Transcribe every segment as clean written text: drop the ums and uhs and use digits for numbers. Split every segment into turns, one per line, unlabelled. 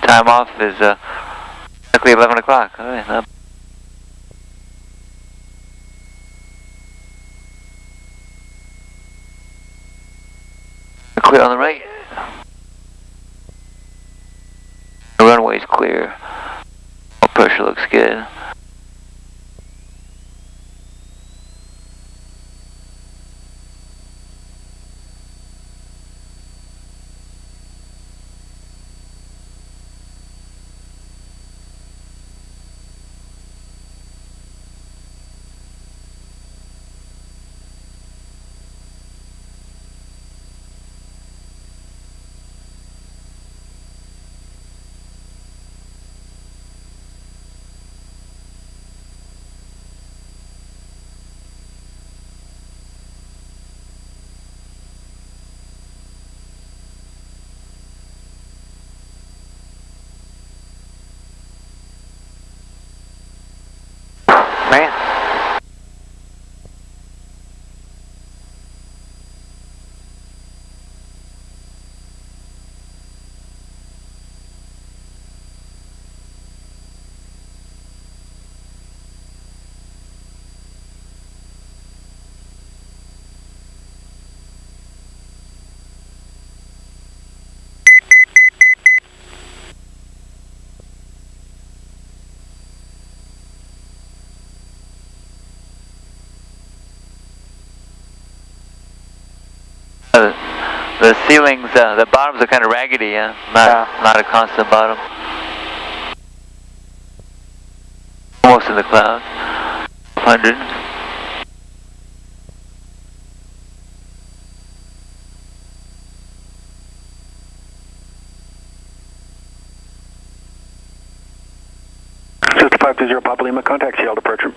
Time off is exactly 11 o'clock. All right. Clear on the right. The runway's clear. All pressure looks good.
Man.
The ceilings, the bottoms are kind of raggedy, not a constant bottom. Almost in the clouds. 100.
Just 520 Papa Lima, contact Seattle departure.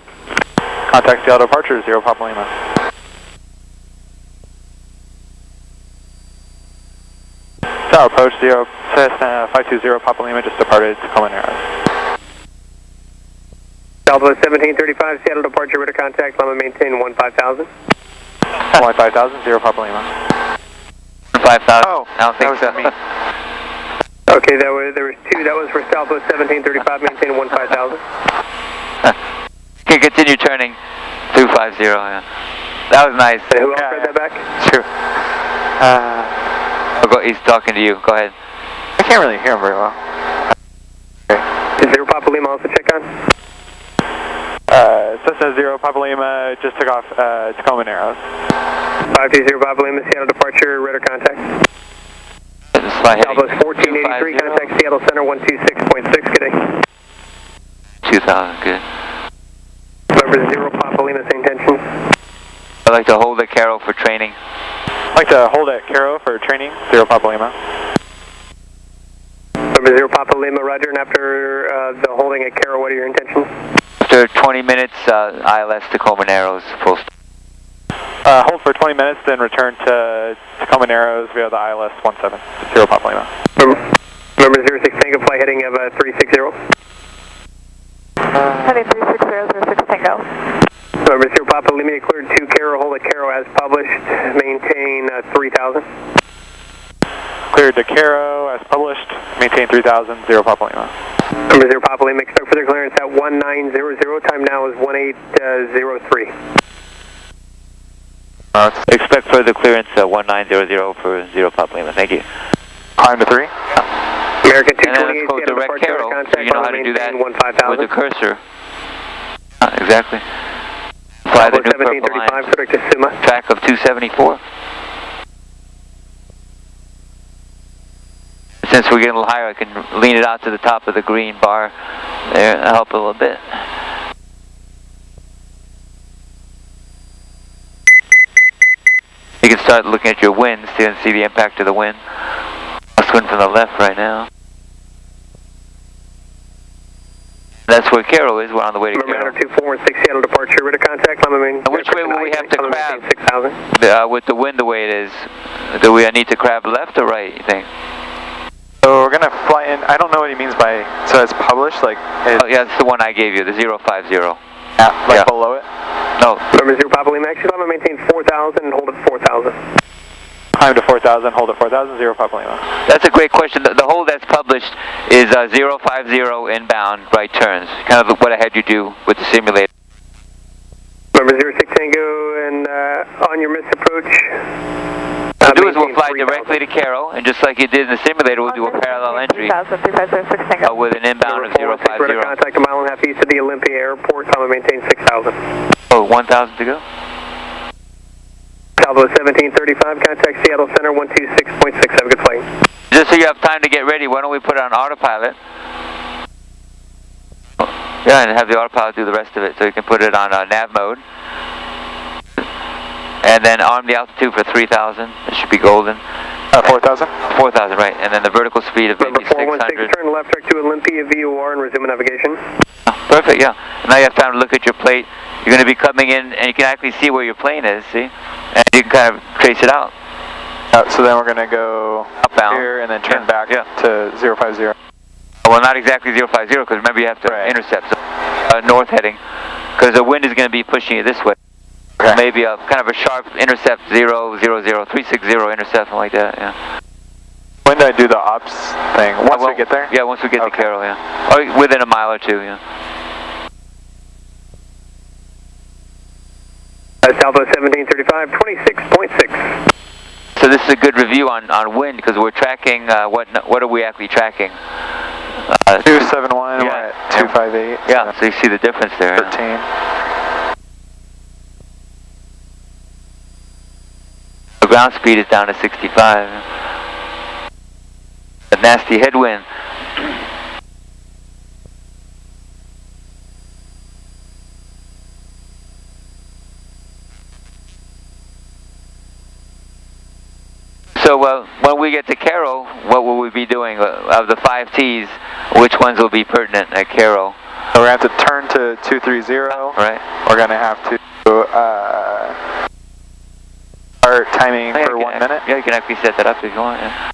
Contact Seattle departure, 0 Papa Lima. Tower approach 0, Cessna 520 Papa Lima just departed Tacoma Narrows.
Southwest 1735, Seattle departure, radar contact, Lima maintain 15,000.
15,000, 0 Papa Lima.
5,000.
Oh,
I don't think
that was
so.
me.
Okay, there was two, that was for Southwest 1735, maintain 15,000.
Can continue turning 250, yeah. That was nice.
And who else read that back?
Sure.
He's talking to you. Go ahead.
I can't really hear him very well.
Okay. Is 0 Papa Lima also check on?
Cessna 0 Papa Lima just took off Tacoma Narrows.
520 Papa Lima, Seattle departure, radar contact. Southwest 1483, contact Seattle Center 126.6, good day.
2,000, good.
Remember 0 Papa Lima, same intention.
I'd like to hold the Carol for training.
I'd like to hold at Caro for training, 0 Papa Lima.
Remember 0 Papa Lima, roger, and after the holding at Caro, what are your intentions?
After 20 minutes, ILS Tacoma Narrows, full stop.
Hold for 20 minutes, then return to Tacoma Narrows via the ILS 17, 0 Papa Lima.
Remember 06 Tango, flight heading of 360.
Heading 360, 06 Tango.
Remember 0 Papa Lima, cleared to Caro, hold at Caro as published, maintain 3,000.
Cleared to Caro as published, maintain 3,000, 0 Papa Lima.
Remember 0 Papa Lima, expect further clearance at 1900, time now is 1803.
Expect further clearance at 1900 for 0 Papa Lima. Thank you.
Climb to 3.
American 228,
Seattle
departure,
Caro,
contact,
so you know how to do that
15,000.
with the cursor. Exactly. Fly the new purple line. Track of 274. Since we're getting a little higher, I can lean it out to the top of the green bar there. That'll help a little bit. You can start looking at your wind, see the impact of the wind. Let's wind from the left right now. That's where Caro is. We're on the way to Caro.
2416 Seattle departure, radar contact.
Which way will we have to crab? With the wind the way it is, do we need to crab left or right, you think?
So we're going to fly in, I don't know what he means by, so it's published, like...
Oh yeah, that's the one I gave you, the 050.
Like below it?
No.
Remember 0 Papa Lima, actually I'm going to maintain 4,000 and hold at 4,000.
Climb to 4,000, hold at 4,000, 0 Papa Lima.
That's a great question. The hold that's published is 050 inbound right turns. Kind of what I had you do with the simulator.
Number 06 Tango, and on your missed approach.
What we'll do is we'll fly directly to Caro, and just like you did in the simulator, we'll do a parallel entry with an inbound of 050.
Contact a mile and a half east of the Olympia Airport. Time to maintain 6,000.
Oh, 1,000 to go.
Salvo 1735, contact Seattle Center 126.6. Have a good flight.
Just so you have time to get ready, why don't we put it on autopilot? Yeah, and have the autopilot do the rest of it, so you can put it on nav mode. And then arm the altitude for 3,000. It should be golden.
4,000?
4,000, right. And then the vertical speed of maybe 600.
416, turn left track to Olympia VOR and resume navigation.
Oh, perfect, yeah. Now you have time to look at your plate. You're going to be coming in, and you can actually see where your plane is, see? And you can kind of trace it out.
So then we're going to go
upbound
here and then turn back to 050.
Well, not exactly 050, because remember you have to intercept. So, north heading, because the wind is going to be pushing you this way. Okay. Maybe a kind of a sharp intercept 000 360 intercept, something like that. Yeah.
When do I do the ops thing? Once we get there?
Yeah, once we get to Caro, yeah. Or within a mile or two, yeah.
Salvo 1735, 26.6.
So this is a good review on wind, because we're tracking, what are we actually tracking?
271, we're at 258.
Yeah, so you see the difference there.
13.
Yeah. The ground speed is down to 65. A nasty headwind. So when we get to Caro, what will we be doing? Of the 5 Ts, which ones will be pertinent at Caro?
So we're going to have to turn to 230.
Right.
We're going to have to start timing for 1 minute.
Yeah, you can actually set that up if you want. Yeah.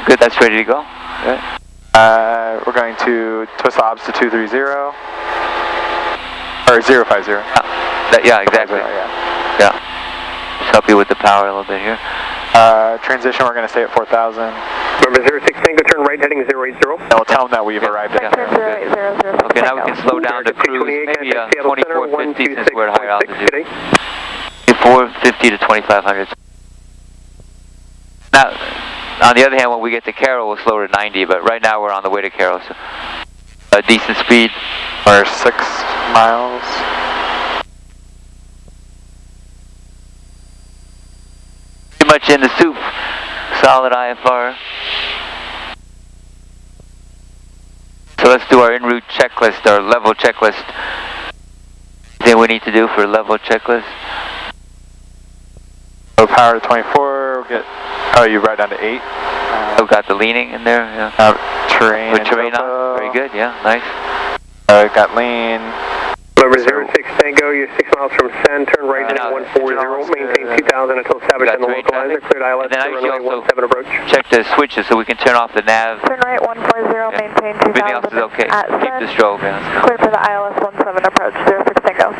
Good, that's ready to go. Yeah.
We're going to twist the obs to 230. Or 050.
Yeah, exactly. Yeah. Just help you with the power a little bit here.
Transition, we're going to stay at 4,000.
Remember 06 Tango, turn right heading 080.
And we'll tell them that we've arrived at
Caro. Okay, now we can slow down to cruise, maybe 2450 since we're at higher altitude. 450 to 2,500. Now, on the other hand, when we get to Caro, we'll slow to 90, but right now we're on the way to Caro, so a decent speed.
Or 6 miles.
Pretty much in the soup. Solid IFR. So let's do our en route checklist, our level checklist. Anything we need to do for a level checklist?
So power to 24, we'll get, you right down to 8.
I've got the leaning in there, yeah.
Terrain.
With terrain on, very good, yeah, nice.
Got lean.
Number 06 Tango, you're 6 miles from Sen, turn right heading 140, maintain 2,000 until established on the localizer, cleared ILS, runway 17 approach.
Check the switches so we can turn off the nav.
Turn right 140, maintain 2,000.
Everything else is okay. Keep the strobe, yeah.
Clear for the ILS 17 approach, 06 Tango.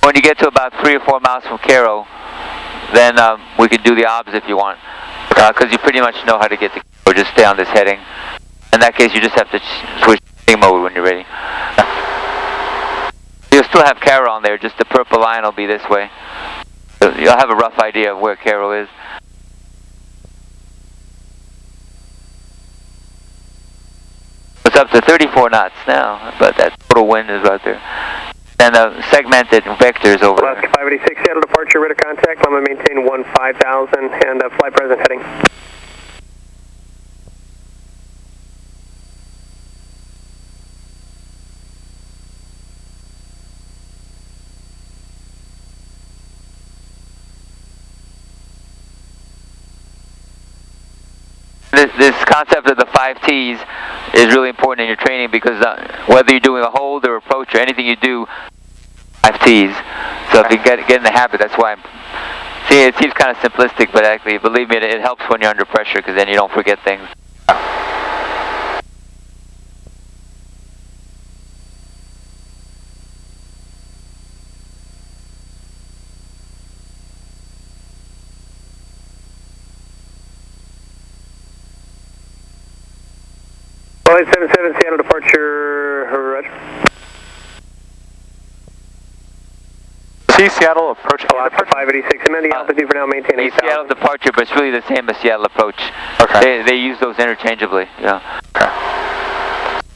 When you get to about 3 or 4 miles from Caro, then we can do the obs if you want, because you pretty much know how to get to Caro. Just stay on this heading. In that case, you just have to switch mode when you're ready. You'll still have Caro on there, just the purple line will be this way. So you'll have a rough idea of where Caro is. It's up to 34 knots now, but that total wind is right there. And the segmented vectors over
Alaska 586, Seattle departure, radar contact. I'm going to maintain 15,000 and flight present heading.
This concept of the 5 Ts is really important in your training, because whether you're doing a hold or approach or anything you do, 5 Ts. So if you get in the habit, that's why see, it seems kind of simplistic, but actually, believe me, it helps when you're under pressure, because then you don't forget things.
Flight 77, Seattle departure, roger.
See Seattle approach.
Alaska 586, and then the altitude for now maintain 8,000.
Seattle departure, but it's really the same as Seattle approach.
Okay.
They use those interchangeably, yeah.
Okay.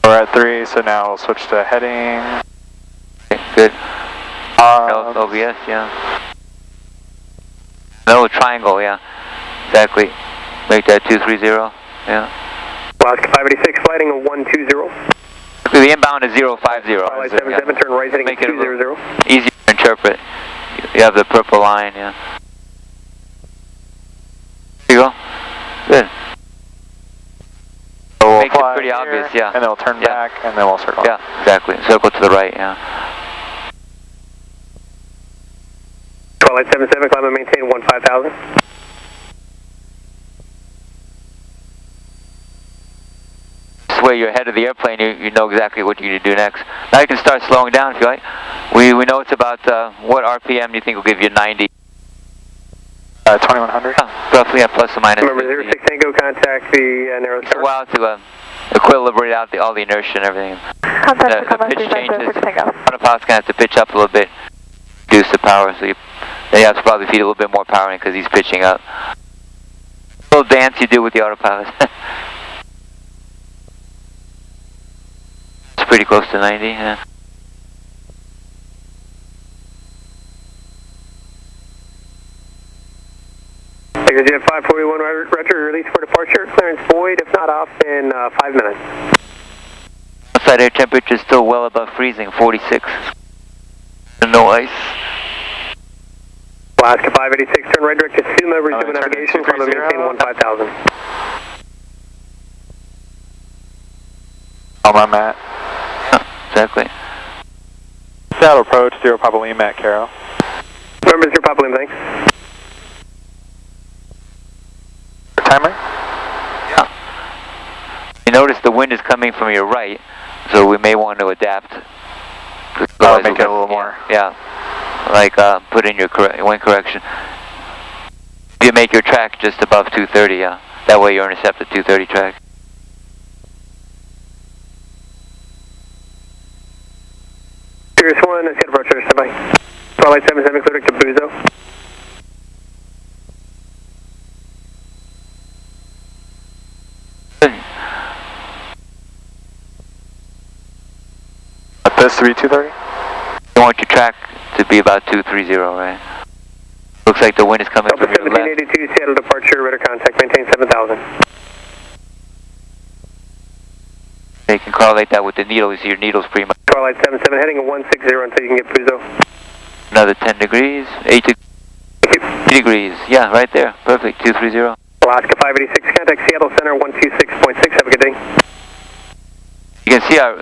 We're at 3, so now we'll switch to heading.
Okay, good. No, OBS, yeah. No, triangle, yeah. Exactly. Make that 230, yeah.
Alaska 586, flighting a 120.
The inbound is 050.
Flight 77, turn right heading
Make it
200.
easier to interpret. You have the purple line, yeah. There you go. Good.
So we'll
Makes it
fly
pretty
here,
obvious, yeah.
And then we'll turn
Yeah.
back, and then we'll circle.
Yeah, exactly. Circle to the right, yeah.
Flight 77, climb and maintain 15,000.
This way you're ahead of the airplane, you know exactly what you need to do next. Now you can start slowing down if you like. We know it's about, what RPM do you think will give you 90?
2100.
Roughly, yeah, plus or minus.
Remember 06 Tango, contact the narrow
It's a while to equilibrate out all the inertia and everything.
Contact
The pitch
6
changes.
Tango.
Autopilot's going to have to pitch up a little bit, reduce the power, so you have to probably feed a little bit more power in because he's pitching up. A little dance you do with the autopilot. It's pretty close to 90, yeah.
Jet 541, roger, release for departure. Clearance void, if not off in 5 minutes.
Outside air temperature is still well above freezing, 46. No ice.
Alaska 586, turn right direct to Suma, resume navigation, climb and maintain 15,000.
I'm at.
Yeah, exactly.
Seattle approach, 0 Papa Lima at Caro.
Remember 0 Papa Lima, thanks.
Timer?
Yeah. You notice the wind is coming from your right, so we may want to adapt.
That'll make it a little more.
Yeah. Like put in your wind correction. You make your track just above 230, yeah. That way you intercept the 230 track.
Sirius 1, Seattle approach, stand by. Flight 77, clear to Buzo.
At this 3230?
You want your track to be about 230, right? Looks like the wind is coming
Delta
from your left.
1782, Seattle departure, radar contact, maintain 7,000.
You can correlate that with the needle. You see your needle's pretty much
Flight 77, heading a 160 until you can get Buzo.
another 10 degrees, 8 degrees. Yeah, right there. Perfect, 230.
Alaska 586, contact Seattle Center 126.6, have a good day.
You can see how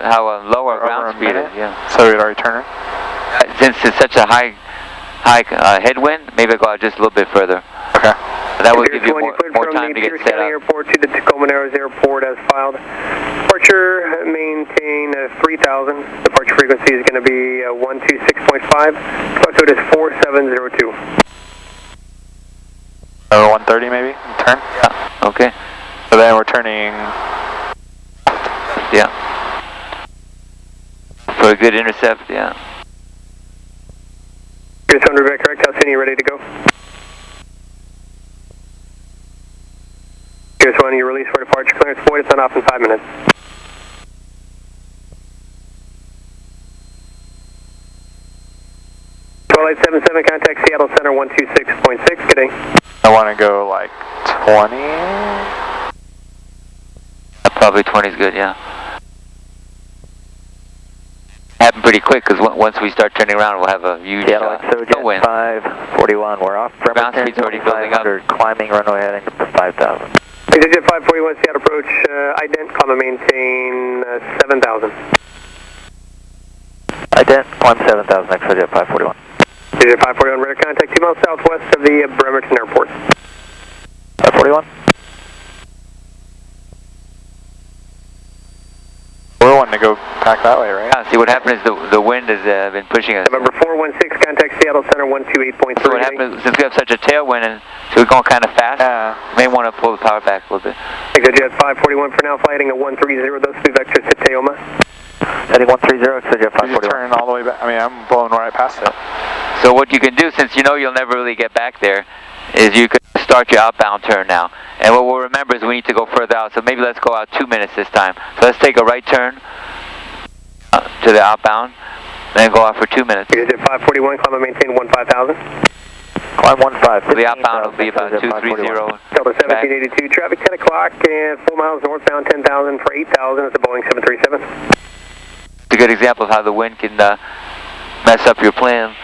low our ground speed is, yeah.
So we'd already turn her?
Since it's such a high headwind, maybe I'll go out just a little bit further.
Okay.
That will give you more time to get set up.
Airport to the Tacoma Narrows Airport as filed. Departure, maintain 3,000. Departure frequency is going to be 126.5. Flight code is 4702.
130 maybe? Turn?
Yeah, okay.
So then we're turning...
Yeah. For a good intercept, yeah.
Here's 100 back correct. How soon are you ready to go? Here's 1, you release for departure. Clearance void, it's not off in 5 minutes. Flight 77, contact Seattle Center 126.6, good day.
I want to go like 20?
Probably 20 is good, yeah. Happen pretty quick because once we start turning around, we'll have a huge wind.
541, we're off.
Ground speed's already building up.
Climbing runway heading up to 5,000.
Jet 541, Seattle approach, ident, climb and maintain 7,000.
Ident, climb 7,000, next Jet 541.
Jet 541, radar contact 2 miles southwest of the Bremerton Airport.
541?
We're wanting to go back that way, right?
Yeah, see what happened is the wind has been pushing us.
November 416, contact Seattle Center 128.3.
So what happens, since we have such a tailwind and So we're going kind of fast.
Yeah.
May want to pull the power back a little bit.
ExoJet 541 for now, flighting at 130, those two vectors to Teoma.
Heading 130, ExoJet
You just
541.
turn all the way back. I mean, I'm blowing right past it.
So what you can do, since you know you'll never really get back there, is you could start your outbound turn now. And what we'll remember is we need to go further out, so maybe let's go out 2 minutes this time. So let's take a right turn to the outbound, then go out for 2 minutes.
ExoJet 541, climb and maintain 15,000.
Climb 15.
The outbound will be about 230.
Delta 1782, traffic 10 o'clock and 4 miles northbound 10,000 for 8,000 is a Boeing 737.
It's a good example of how the wind can mess up your plan.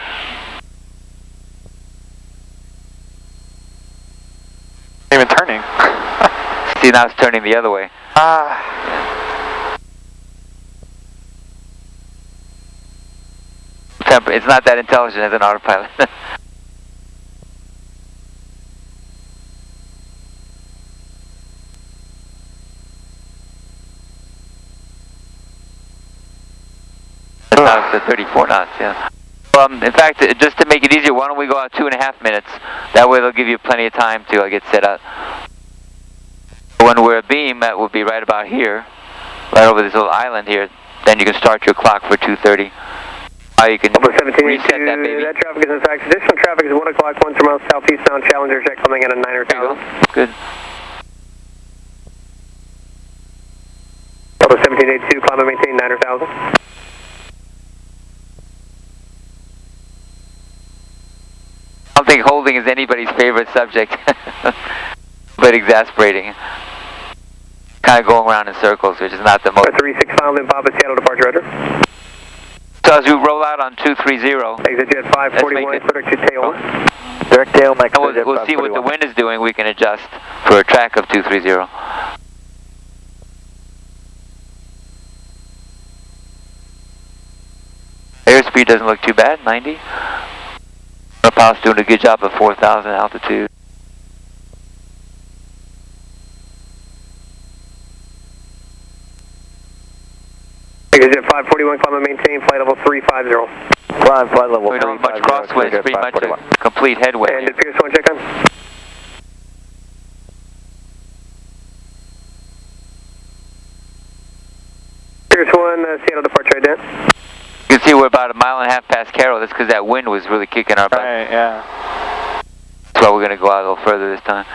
Even turning.
See, now it's turning the other way. It's not that intelligent as an autopilot. Now it's at 34 knots, yeah. In fact, just to make it easier, why don't we go out 2.5 minutes? That way it'll give you plenty of time to get set up. When we're abeam, that will be right about here, right over this little island here. Then you can start your clock for 2:30. You can reset that, baby.
That traffic is in fact, additional traffic is 1 o'clock, 1 miles southeastbound, Challenger jet coming in at 9,000.
Good.
Delta 1782, climb and maintain 9,000.
I don't think holding is anybody's favorite subject, but exasperating. Kind of going around in circles, which is not the most.
36 final in Papa Seattle departure rudder.
So as we roll out on 230,
ExoJet 541, clear to Teoma.
Direct Teoma,
we'll see what the wind is doing. We can adjust for a track of 230. Airspeed doesn't look too bad, 90. Our pilot's doing a good job at 4,000 altitude.
ExoJet 541, climb and maintain flight level 350.
Flight level 350.
We don't have much crosswind, it's pretty much a complete headwind.
And did Pierce 1 check on? Pierce 1, Seattle departure ident.
You can see we're about 1.5 miles past Carroll. That's because that wind was really kicking our butt.
Right, yeah.
That's why we're going to go out a little further this time.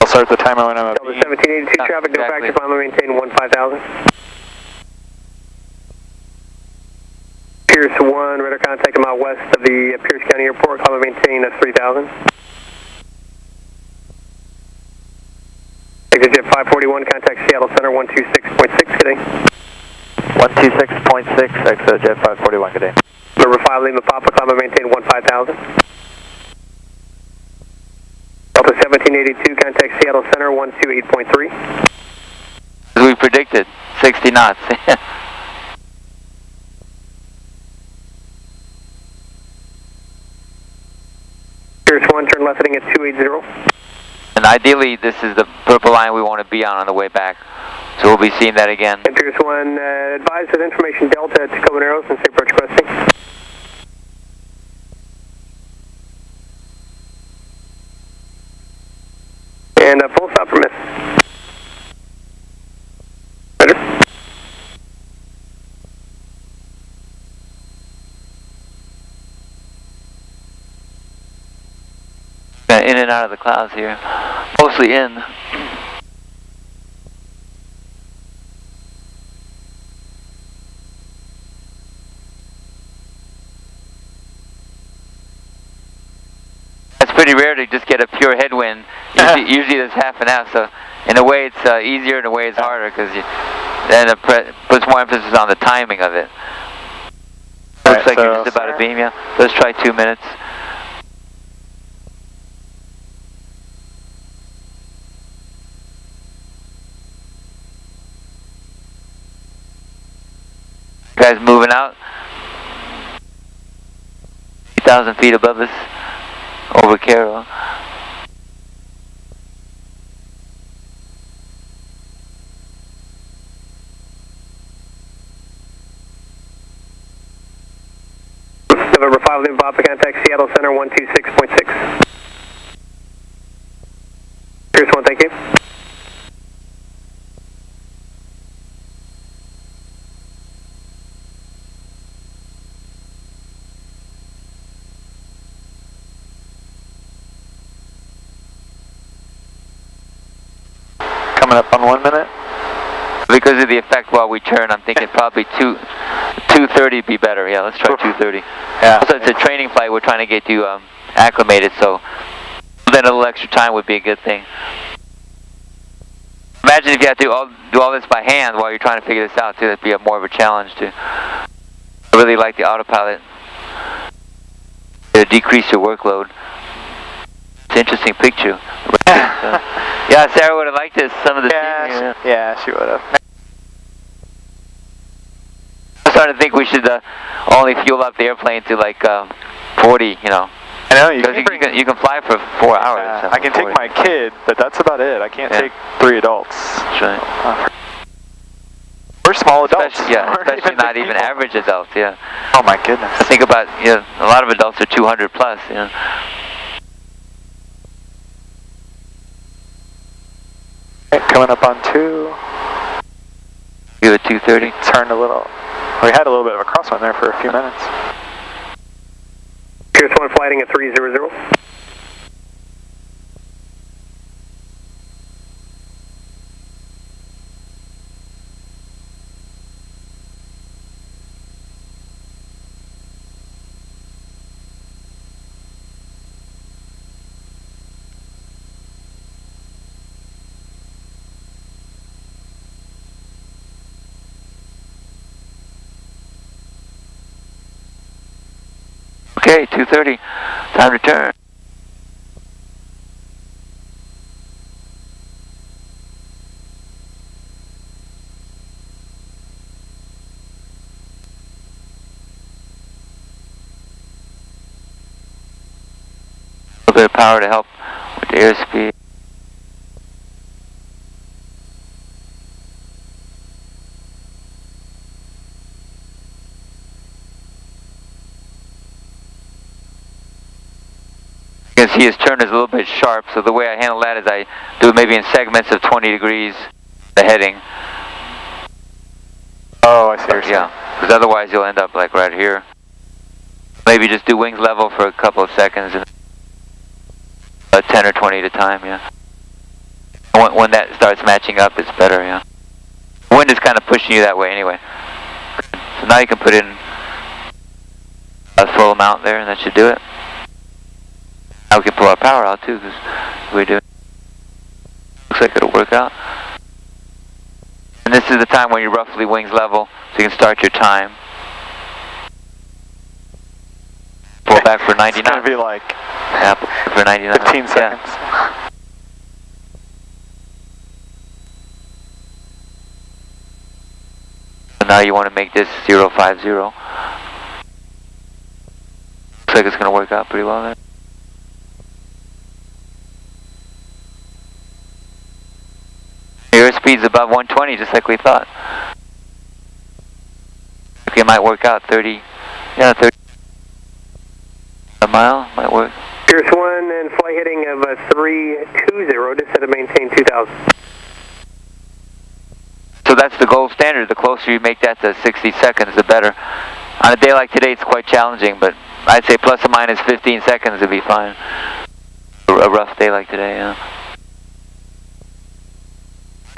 I'll start the timer when I'm up.
Delta 1782 traffic, go back to climb and maintain 15,000. Pierce 1, radar contact come out west of the Pierce County Airport, climb and maintain 3,000. ExoJet 541, contact Seattle Center 126.6, good day.
126.6, ExoJet 541, good day.
Number 5, Lima Papa, climb and maintain 15,000. Delta 1782, contact Seattle Center 128.3.
As we predicted, 60 knots.
Pierce 1, turn left heading at 280.
And ideally, this is the purple line we want to be on the way back. So we'll be seeing that again.
And Pierce 1, advise with information Delta at Tacoma Narrows and safe approach requesting. And full stop permit. Roger.
In and out of the clouds here. Mostly in. It's pretty rare to just get a pure headwind. Usually there's half and half, so in a way it's easier, in a way it's harder, because then it puts more emphasis on the timing of it. Looks like you're just about a beam, yeah. Let's try 2 minutes. Guys moving out. 8,000 feet above us, over Carroll.
November 5, Lima Papa, contact Seattle Center 126.6. Pierce 1, thank you.
Coming up on 1 minute.
Because of the effect while we turn, I'm thinking probably 230 would be better. Yeah, let's try 230.
Yeah.
Also, it's a training flight. We're trying to get you acclimated, so then a little extra time would be a good thing. Imagine if you had to do all this by hand while you're trying to figure this out, too. That'd be more of a challenge, too. I really like the autopilot. It'll decrease your workload. It's an interesting picture. Yeah, Sarah would have liked this. Some of the scenery,
Yeah, she would have.
I'm starting to think we should only fuel up the airplane to like 40, you know.
I know, you
can fly for 4 hours.
I can take my kid, but that's about it. I can't take 3 adults.
That's right.
We're small adults.
Especially not even average adults, yeah.
Oh my goodness.
I think about, a lot of adults are 200 plus, you know.
Coming up on 2.
Give it 230.
Turned a little. We had a little bit of a crosswind there for a few minutes.
Pierce 1 flighting at 300.
Okay, 230. Time to turn. A little bit of power to help with the airspeed. You can see his turn is a little bit sharp, so the way I handle that is I do it maybe in segments of 20 degrees, the heading.
Oh, I see what you're saying.
Yeah, because otherwise you'll end up like right here. Maybe just do wings level for a couple of seconds, and 10 or 20 at a time, yeah. When that starts matching up, it's better, yeah. The wind is kind of pushing you that way anyway. So now you can put in a full amount there, and that should do it. Now we can pull our power out too, because we do. Looks like it'll work out. And this is the time when you're roughly wings level, so you can start your time. Pull back for 99.
It's going to be like
for 99.
15 seconds.
Yeah. So now you want to make this 050. Looks like it's going to work out pretty well there. Your speed's above 120, just like we thought. Okay, it might work out 30 a mile, might work.
Pierce 1 and flight heading of 320, just set to maintain 2000.
So that's the gold standard. The closer you make that to 60 seconds, the better. On a day like today, it's quite challenging, but I'd say plus or minus 15 seconds would be fine. A rough day like today, yeah.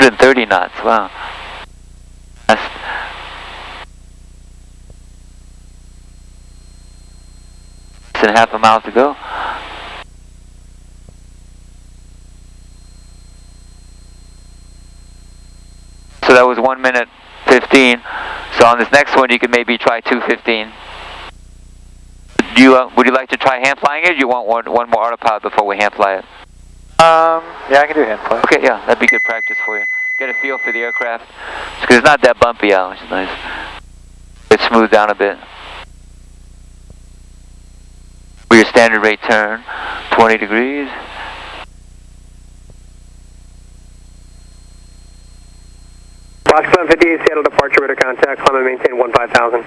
130 knots, wow. That's less than half a mile to go. So that was 1 minute 15. So on this next one, you could maybe try 2:15. Would you like to try hand flying it, or do you want one more autopilot before we hand fly it?
Yeah, I can do hand fly.
Okay, yeah, that'd be good practice for you. Get a feel for the aircraft, because it's not that bumpy out, which is nice. It's smoothed down a bit. For your standard rate turn, 20 degrees.
Fox 58, Seattle departure, radar contact, climb and maintain 15,000.